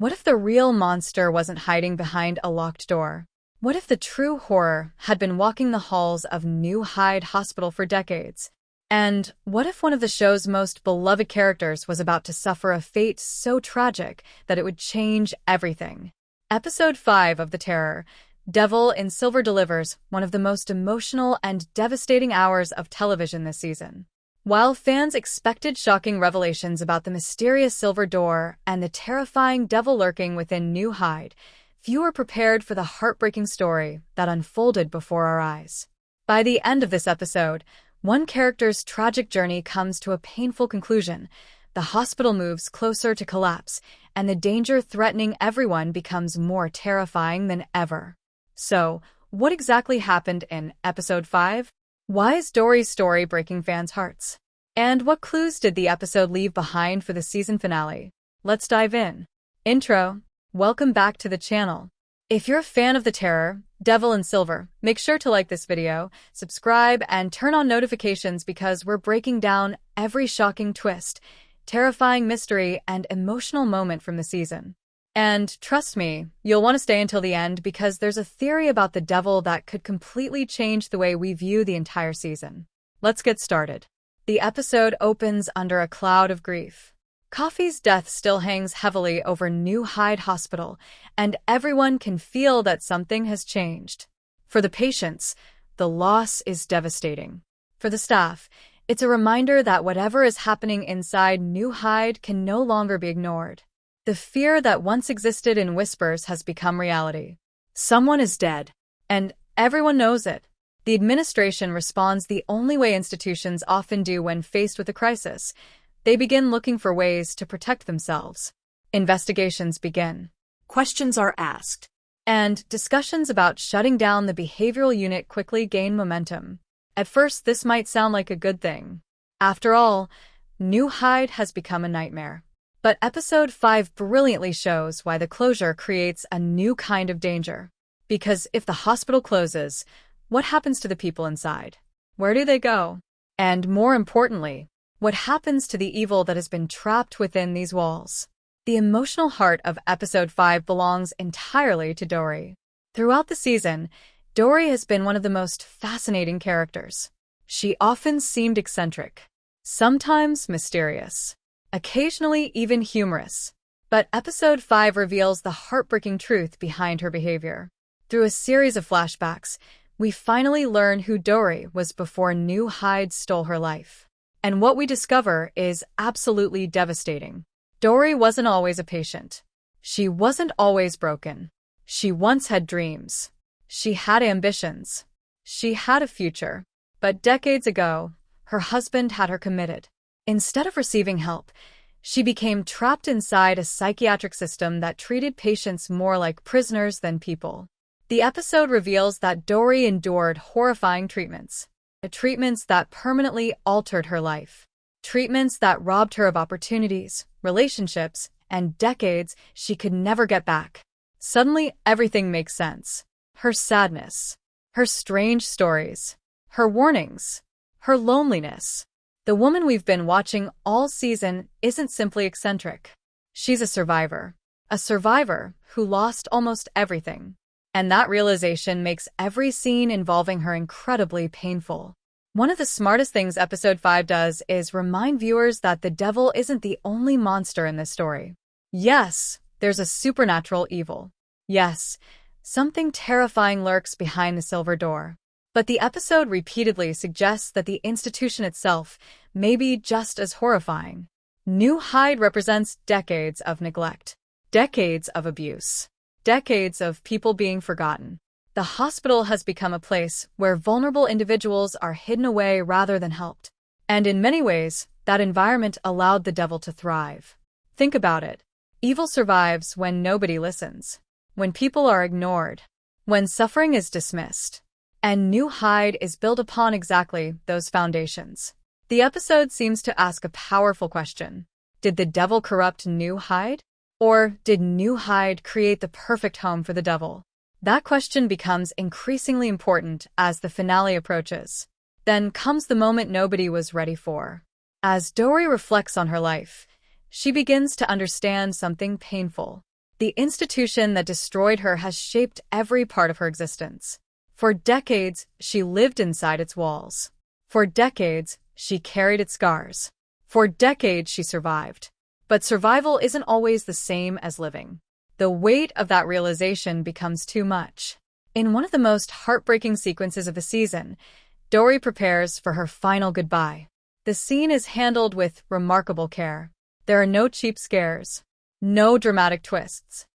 What if the real monster wasn't hiding behind a locked door? What if the true horror had been walking the halls of New Hyde Hospital for decades? And what if one of the show's most beloved characters was about to suffer a fate so tragic that it would change everything? Episode 5 of The Terror, Devil in Silver, delivers one of the most emotional and devastating hours of television this season. While fans expected shocking revelations about the mysterious silver door and the terrifying devil lurking within New Hyde, few were prepared for the heartbreaking story that unfolded before our eyes. By the end of this episode, one character's tragic journey comes to a painful conclusion. The hospital moves closer to collapse, and the danger threatening everyone becomes more terrifying than ever. So, what exactly happened in Episode 5? Why is Dorry's story breaking fans' hearts? And what clues did the episode leave behind for the season finale? Let's dive in. Intro. Welcome back to the channel. If you're a fan of The Terror, Devil in Silver, make sure to like this video, subscribe, and turn on notifications because we're breaking down every shocking twist, terrifying mystery, and emotional moment from the season. And trust me, you'll want to stay until the end because there's a theory about the devil that could completely change the way we view the entire season. Let's get started. The episode opens under a cloud of grief. Coffee's death still hangs heavily over New Hyde Hospital, and everyone can feel that something has changed. For the patients, the loss is devastating. For the staff, it's a reminder that whatever is happening inside New Hyde can no longer be ignored. The fear that once existed in whispers has become reality. Someone is dead, and everyone knows it. The administration responds the only way institutions often do when faced with a crisis. They begin looking for ways to protect themselves. Investigations begin. Questions are asked. And discussions about shutting down the behavioral unit quickly gain momentum. At first, this might sound like a good thing. After all, New Hyde has become a nightmare. But Episode 5 brilliantly shows why the closure creates a new kind of danger. Because if the hospital closes, what happens to the people inside? Where do they go? And more importantly, what happens to the evil that has been trapped within these walls? The emotional heart of Episode 5 belongs entirely to Dorry. Throughout the season, Dorry has been one of the most fascinating characters. She often seemed eccentric, sometimes mysterious, occasionally even humorous. But Episode 5 reveals the heartbreaking truth behind her behavior. Through a series of flashbacks, we finally learn who Dorry was before New Hyde stole her life. And what we discover is absolutely devastating. Dorry wasn't always a patient. She wasn't always broken. She once had dreams. She had ambitions. She had a future. But decades ago, her husband had her committed. Instead of receiving help, she became trapped inside a psychiatric system that treated patients more like prisoners than people. The episode reveals that Dorry endured horrifying treatments that permanently altered her life, treatments that robbed her of opportunities, relationships, and decades she could never get back. Suddenly, everything makes sense. Her sadness, her strange stories, her warnings, her loneliness. The woman we've been watching all season isn't simply eccentric. She's a survivor who lost almost everything. And that realization makes every scene involving her incredibly painful. One of the smartest things Episode 5 does is remind viewers that the devil isn't the only monster in this story. Yes, there's a supernatural evil. Yes, something terrifying lurks behind the silver door. But the episode repeatedly suggests that the institution itself may be just as horrifying. New Hyde represents decades of neglect, decades of abuse, decades of people being forgotten. The hospital has become a place where vulnerable individuals are hidden away rather than helped. And in many ways, that environment allowed the devil to thrive. Think about it. Evil survives when nobody listens, when people are ignored, when suffering is dismissed. And New Hyde is built upon exactly those foundations. The episode seems to ask a powerful question. Did the devil corrupt New Hyde? Or did New Hyde create the perfect home for the devil? That question becomes increasingly important as the finale approaches. Then comes the moment nobody was ready for. As Dorry reflects on her life, she begins to understand something painful. The institution that destroyed her has shaped every part of her existence. For decades, she lived inside its walls. For decades, she carried its scars. For decades, she survived. But survival isn't always the same as living. The weight of that realization becomes too much. In one of the most heartbreaking sequences of the season, Dorry prepares for her final goodbye. The scene is handled with remarkable care. There are no cheap scares, no dramatic twists.